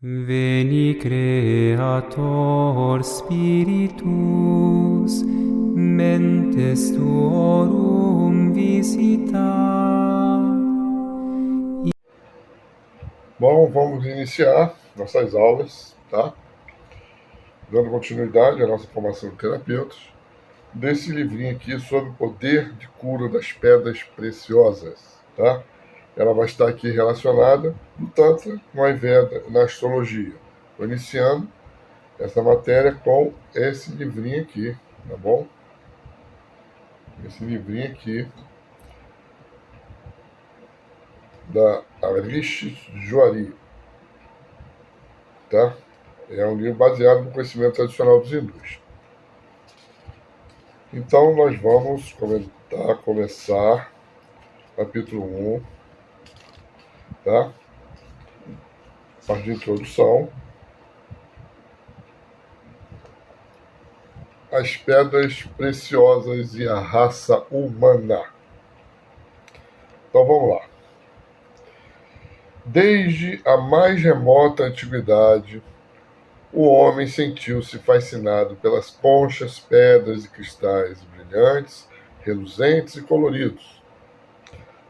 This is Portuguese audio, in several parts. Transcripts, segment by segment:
Veni Creator Spiritus, mentes tuorum visita. Bom, vamos iniciar nossas aulas, tá? Dando continuidade à nossa formação de terapeutas, desse livrinho aqui sobre o poder de cura das pedras preciosas, tá? Ela vai estar aqui relacionada no Tantra, no Ayurveda, na astrologia. Estou iniciando essa matéria com esse livrinho aqui, tá bom? Esse livrinho aqui da Arish Joari, tá? É um livro baseado no conhecimento tradicional dos hindus. Então, nós vamos começar capítulo 1, tá? Parte de introdução. As pedras preciosas e a raça humana. Então, vamos lá. Desde a mais remota antiguidade, o homem sentiu-se fascinado pelas conchas, pedras e cristais brilhantes, reluzentes e coloridos.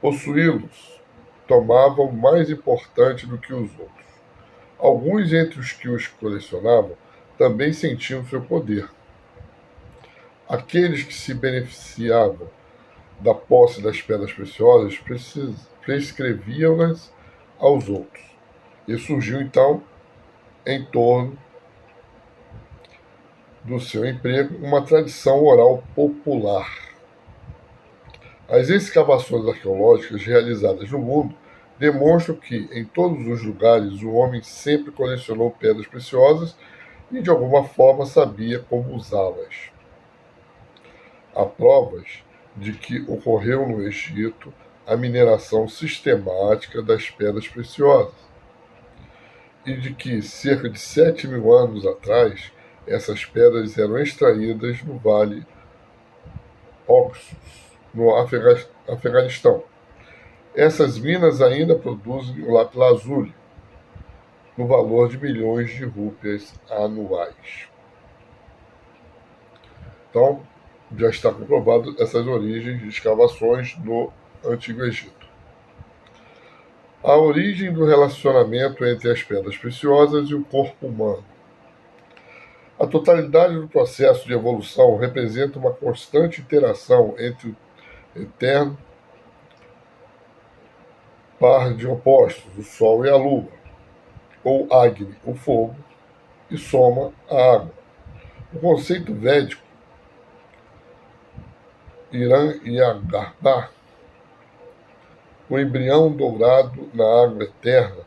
Possuí-los tomavam mais importante do que os outros. Alguns entre os que os colecionavam também sentiam seu poder. Aqueles que se beneficiavam da posse das pedras preciosas prescreviam-nas aos outros. E surgiu então, em torno do seu emprego, uma tradição oral popular. As escavações arqueológicas realizadas no mundo demonstram que, em todos os lugares, o homem sempre colecionou pedras preciosas e, de alguma forma, sabia como usá-las. Há provas de que ocorreu no Egito a mineração sistemática das pedras preciosas e de que, cerca de 7.000 anos atrás, essas pedras eram extraídas no Vale Oxus, no Afeganistão. Essas minas ainda produzem o lápis-lazuli, no valor de milhões de rúpias anuais. Então, já está comprovado essas origens de escavações no Antigo Egito. A origem do relacionamento entre as pedras preciosas e o corpo humano. A totalidade do processo de evolução representa uma constante interação entre o eterno par de opostos, o Sol e a Lua, ou Agni, o fogo, e Soma, a água. O conceito védico Hiranyagarbha, o embrião dourado na água eterna,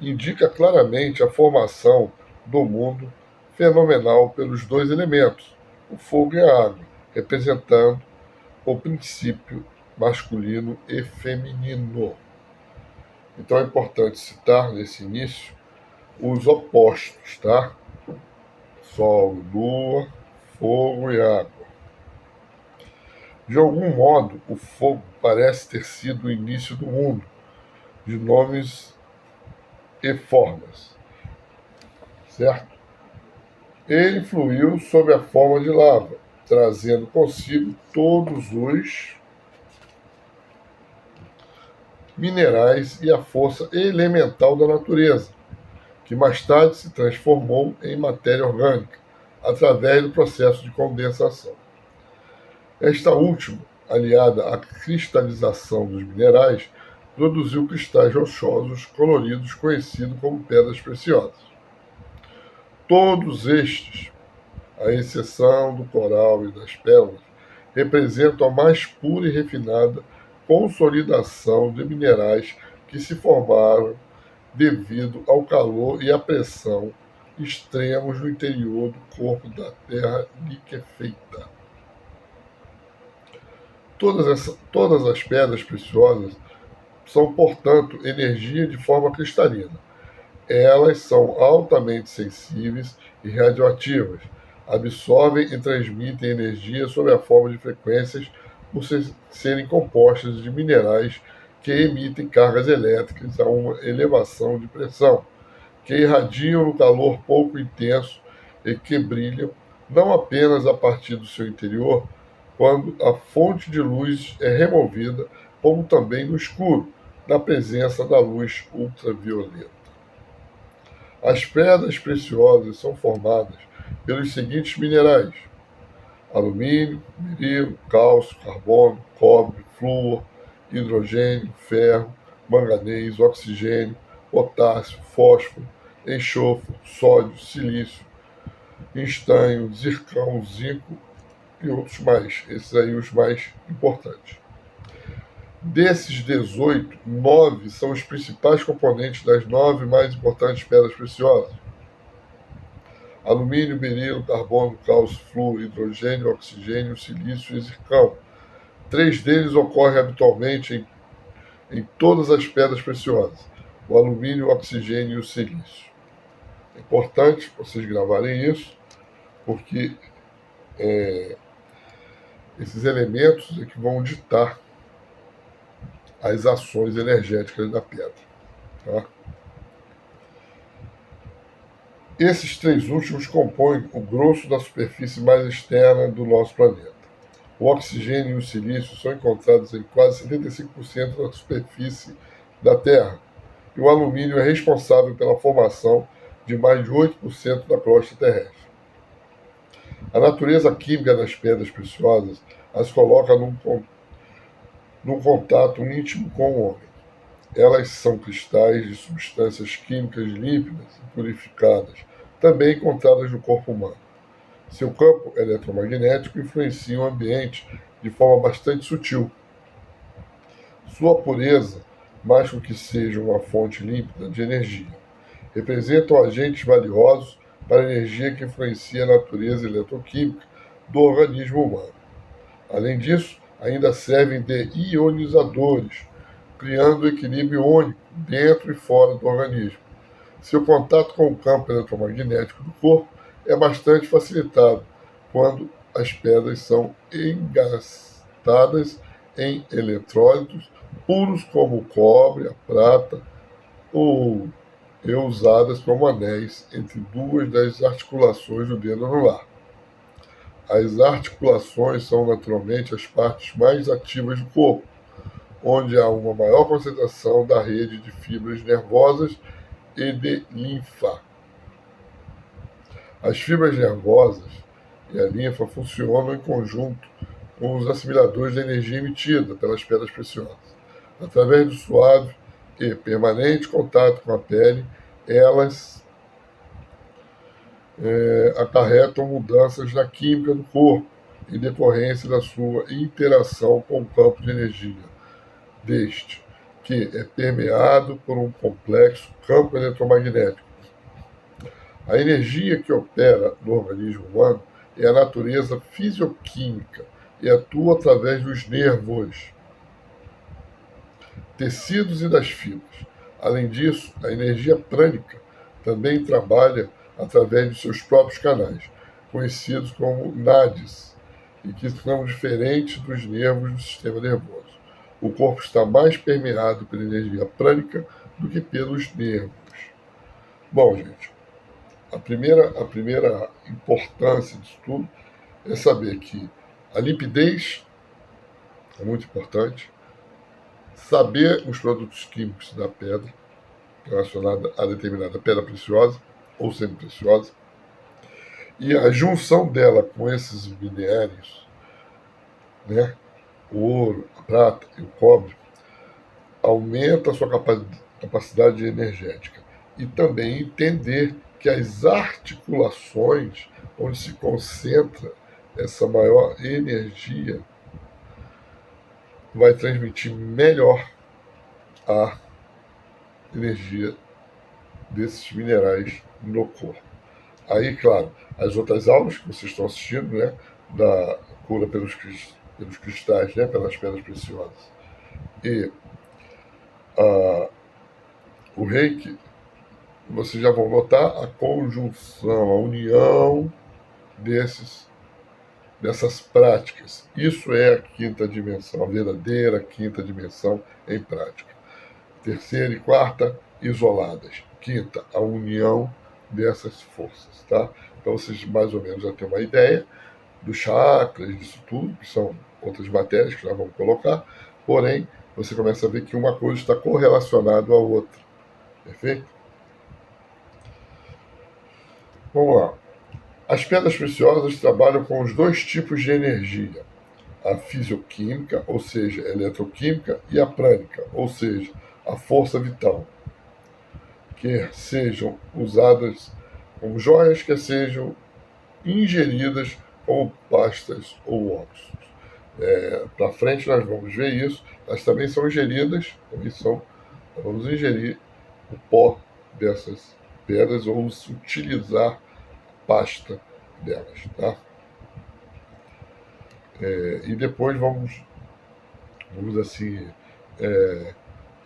indica claramente a formação do mundo fenomenal pelos dois elementos, o fogo e a água, representando o princípio masculino e feminino. Então é importante citar nesse início os opostos, tá? Sol, lua, fogo e água. De algum modo, o fogo parece ter sido o início do mundo, de nomes e formas, certo? Ele fluiu sob a forma de lava, trazendo consigo todos os minerais e a força elemental da natureza, que mais tarde se transformou em matéria orgânica, através do processo de condensação. Esta última, aliada à cristalização dos minerais, produziu cristais rochosos coloridos conhecidos como pedras preciosas. Todos estes, à exceção do coral e das pérolas, representam a mais pura e refinada consolidação de minerais que se formaram devido ao calor e à pressão extremos no interior do corpo da Terra liquefeita. Todas as pedras preciosas são, portanto, energia de forma cristalina. Elas são altamente sensíveis e radioativas, absorvem e transmitem energia sob a forma de frequências por serem compostas de minerais que emitem cargas elétricas a uma elevação de pressão, que irradiam no calor pouco intenso e que brilham não apenas a partir do seu interior, quando a fonte de luz é removida, como também no escuro, na presença da luz ultravioleta. As pedras preciosas são formadas pelos seguintes minerais: alumínio, berilo, cálcio, carbono, cobre, flúor, hidrogênio, ferro, manganês, oxigênio, potássio, fósforo, enxofre, sódio, silício, estanho, zircão, zinco e outros mais. Esses aí os mais importantes. Desses 18, 9 são os principais componentes das 9 mais importantes pedras preciosas: alumínio, berilo, carbono, cálcio, flúor, hidrogênio, oxigênio, silício e zircão. 3 deles ocorrem habitualmente em todas as pedras preciosas: o alumínio, o oxigênio e o silício. É importante vocês gravarem isso, porque esses elementos é que vão ditar as ações energéticas da pedra. Tá? Esses 3 últimos compõem o grosso da superfície mais externa do nosso planeta. O oxigênio e o silício são encontrados em quase 75% da superfície da Terra, e o alumínio é responsável pela formação de mais de 8% da crosta terrestre. A natureza química das pedras preciosas as coloca num contato íntimo com o homem. Elas são cristais de substâncias químicas límpidas e purificadas, também encontradas no corpo humano. Seu campo eletromagnético influencia o ambiente de forma bastante sutil. Sua pureza, mais do que seja uma fonte límpida de energia, representam agentes valiosos para a energia que influencia a natureza eletroquímica do organismo humano. Além disso, ainda servem de ionizadores, criando equilíbrio iônico dentro e fora do organismo. Seu contato com o campo eletromagnético do corpo é bastante facilitado quando as pedras são engastadas em eletrólitos puros como o cobre, a prata ou usadas como anéis entre 2 das articulações do dedo anular. As articulações são naturalmente as partes mais ativas do corpo, onde há uma maior concentração da rede de fibras nervosas e de linfa. As fibras nervosas e a linfa funcionam em conjunto com os assimiladores de energia emitida pelas pedras preciosas. Através do suave e permanente contato com a pele, elas acarretam mudanças na química do corpo, em decorrência da sua interação com o campo de energia deste, que é permeado por um complexo campo eletromagnético. A energia que opera no organismo humano é a natureza fisioquímica e atua através dos nervos, tecidos e das fibras. Além disso, a energia prânica também trabalha através de seus próprios canais, conhecidos como nadis, e que são diferentes dos nervos do sistema nervoso. O corpo está mais permeado pela energia prânica do que pelos nervos. Bom, gente, a primeira importância disso tudo é saber que a limpidez é muito importante, saber os produtos químicos da pedra relacionada a determinada pedra preciosa ou semi-preciosa, e a junção dela com esses minérios, né, o ouro, a prata e o cobre, aumenta a sua capacidade energética. E também entender que as articulações, onde se concentra essa maior energia, vai transmitir melhor a energia desses minerais no corpo. Aí, claro, as outras aulas que vocês estão assistindo, né, da cura pelos cristais, né, pelas pedras preciosas, e o reiki, vocês já vão notar a conjunção, a união dessas práticas. Isso é a quinta dimensão, a verdadeira quinta dimensão em prática. Terceira e quarta, isoladas. Quinta, a união dessas forças, tá? Então vocês mais ou menos já têm uma ideia dos chakras, disso tudo, que são outras matérias que nós vamos colocar, porém, você começa a ver que uma coisa está correlacionada à outra, perfeito? Vamos lá. As pedras preciosas trabalham com os dois tipos de energia, a fisioquímica, ou seja, a eletroquímica, e a prânica, ou seja, a força vital, que sejam usadas como joias, que sejam ingeridas como pastas ou óxidos. Para frente nós vamos ver isso, elas também são ingeridas, nós vamos ingerir o pó dessas pedras ou utilizar a pasta delas, tá? E depois vamos assim,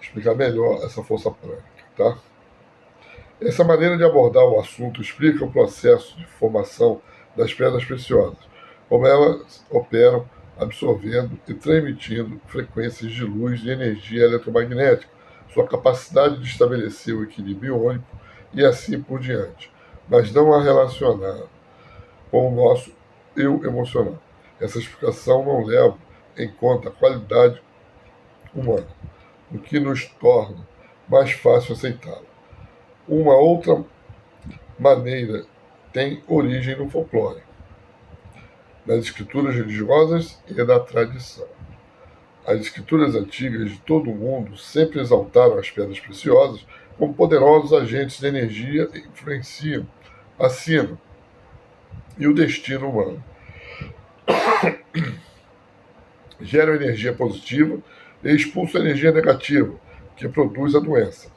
explicar melhor essa força prânica, tá? Essa maneira de abordar o assunto explica o processo de formação das pedras preciosas, como elas operam absorvendo e transmitindo frequências de luz e energia eletromagnética, sua capacidade de estabelecer o equilíbrio iônico e assim por diante, mas não a relacionar com o nosso eu emocional. Essa explicação não leva em conta a qualidade humana, o que nos torna mais fácil aceitá-la. Uma outra maneira tem origem no folclore, nas escrituras religiosas e da tradição. As escrituras antigas de todo o mundo sempre exaltaram as pedras preciosas como poderosos agentes de energia que influenciam a sina e o destino humano. Geram energia positiva e expulsam energia negativa, que produz a doença,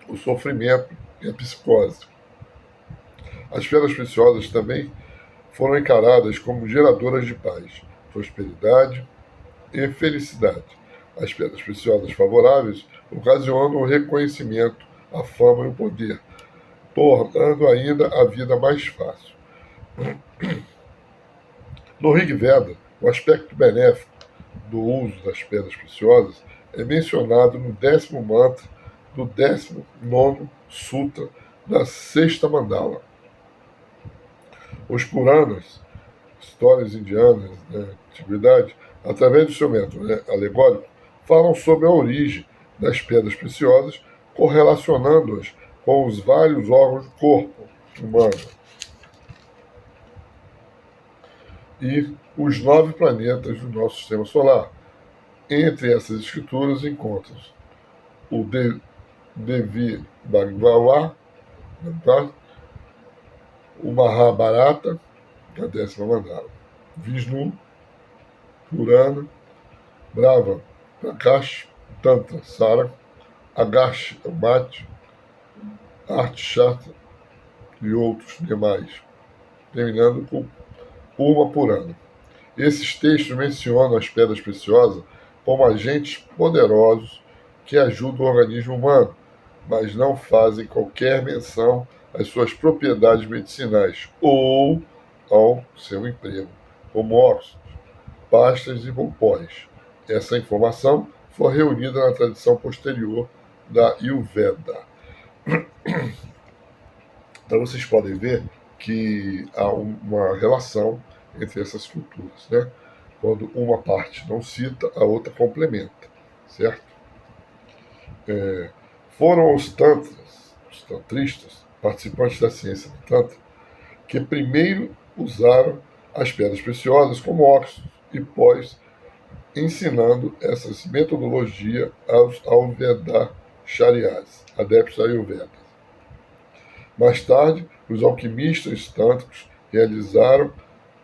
o sofrimento e a psicose. As pedras preciosas também foram encaradas como geradoras de paz, prosperidade e felicidade. As pedras preciosas favoráveis ocasionam o reconhecimento, a fama e o poder, tornando ainda a vida mais fácil. No Rig Veda, o aspecto benéfico do uso das pedras preciosas é mencionado no 10º mantra do 19º Sutra da sexta mandala. Os Puranas, histórias indianas da antiguidade, através do seu método alegórico, falam sobre a origem das pedras preciosas, correlacionando-as com os vários órgãos do corpo humano e os 9 planetas do nosso sistema solar. Entre essas escrituras encontram-se o Devi Bhagavad, o Mahabharata, a 10ª mandala, Vishnu, Purana, Brahma, Prakash, Tantra, Sara, Agashi, Mate, Arthashastra e outros demais, terminando com Uma Purana. Esses textos mencionam as pedras preciosas como agentes poderosos que ajudam o organismo humano, mas não fazem qualquer menção às suas propriedades medicinais ou ao seu emprego, como óxidos, pastas e vapores. Essa informação foi reunida na tradição posterior da Ayurveda. Então vocês podem ver que há uma relação entre essas culturas, né? Quando uma parte não cita, a outra complementa, certo? Foram os tantras, os tantristas, participantes da ciência do tantra, que primeiro usaram as pedras preciosas como óxidos e pós ensinando essas metodologias aos Ayurvedacharyas, adeptos Ayurveda. Mais tarde, os alquimistas tântricos realizaram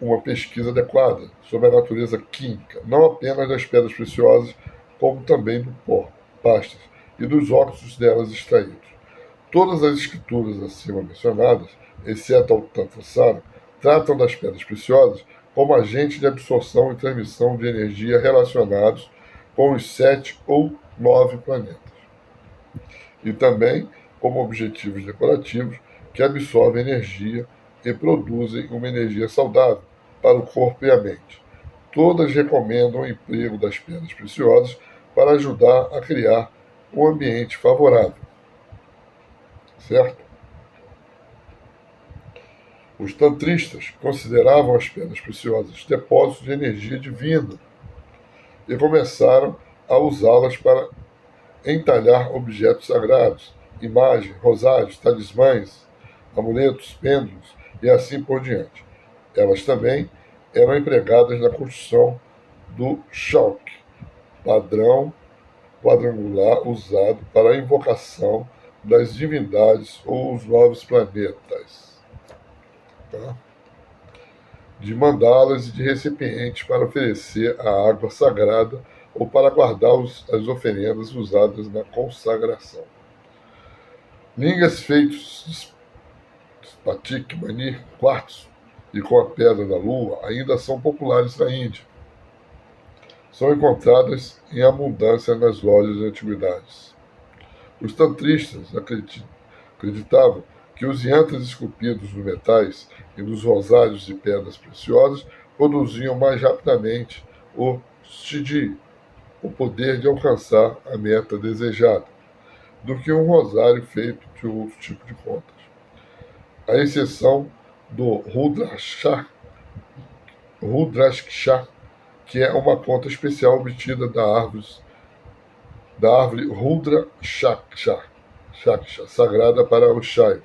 uma pesquisa adequada sobre a natureza química, não apenas das pedras preciosas, como também do pó, pastas e dos óxidos delas extraídos. Todas as escrituras acima mencionadas, exceto o Tantra Sara, tratam das pedras preciosas como agentes de absorção e transmissão de energia relacionados com os 7 ou 9 planetas. E também como objetivos decorativos que absorvem energia e produzem uma energia saudável para o corpo e a mente. Todas recomendam o emprego das pedras preciosas para ajudar a criar um ambiente favorável. certo? Os tantristas consideravam as pedras preciosas depósitos de energia divina e começaram a usá-las para entalhar objetos sagrados, imagens, rosários, talismãs, amuletos, pêndulos e assim por diante. Elas também eram empregadas na construção do chalk, padrão quadrangular usado para a invocação das divindades ou os novos planetas, tá? De mandalas e de recipientes para oferecer a água sagrada ou para guardar as oferendas usadas na consagração. Lingas feitos de spatik, mani, quartzo e com a pedra da lua ainda são populares na Índia. São encontradas em abundância nas lojas de antiguidades. Os tantristas acreditavam que os yantras esculpidos nos metais e nos rosários de pedras preciosas produziam mais rapidamente o siddhi, o poder de alcançar a meta desejada, do que um rosário feito de outro tipo de contas. À exceção do Rudraksha, que é uma conta especial obtida da árvore Rudra Shaksha, sagrada para o Shaiva,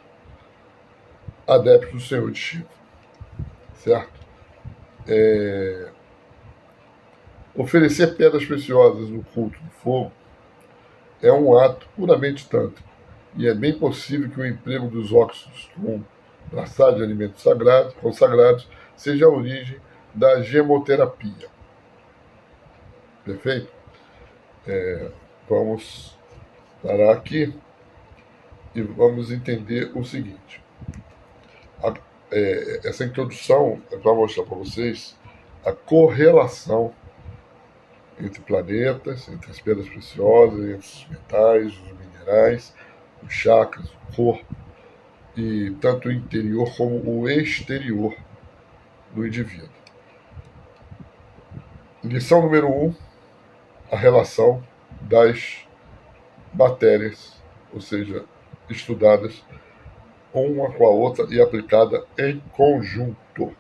adepto do Senhor de Shiva. Certo? Oferecer pedras preciosas no culto do fogo é um ato puramente tântrico, e é bem possível que o emprego dos óxidos com braçar de alimentos consagrados seja a origem da gemoterapia. Perfeito? Vamos parar aqui e vamos entender o seguinte. Essa introdução é para mostrar para vocês a correlação entre planetas, entre as pedras preciosas, entre os metais, os minerais, os chakras, o corpo, e tanto o interior como o exterior do indivíduo. Lição número 1, a relação das matérias, ou seja, estudadas uma com a outra e aplicada em conjunto.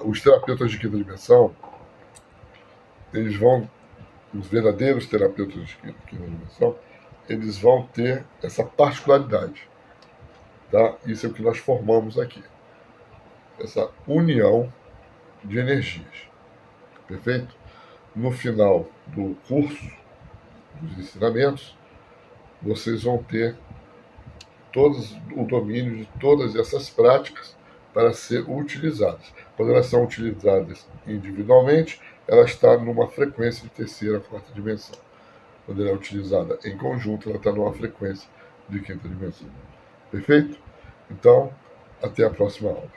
Os terapeutas de quinta dimensão, os verdadeiros terapeutas de quinta dimensão, eles vão ter essa particularidade, tá? Isso é o que nós formamos aqui, essa união de energias, perfeito? No final do curso, dos ensinamentos, vocês vão ter o domínio de todas essas práticas para ser utilizadas. Quando elas são utilizadas individualmente, ela está numa frequência de terceira, quarta dimensão. Quando ela é utilizada em conjunto, ela está numa frequência de quinta dimensão. Perfeito? Então, até a próxima aula.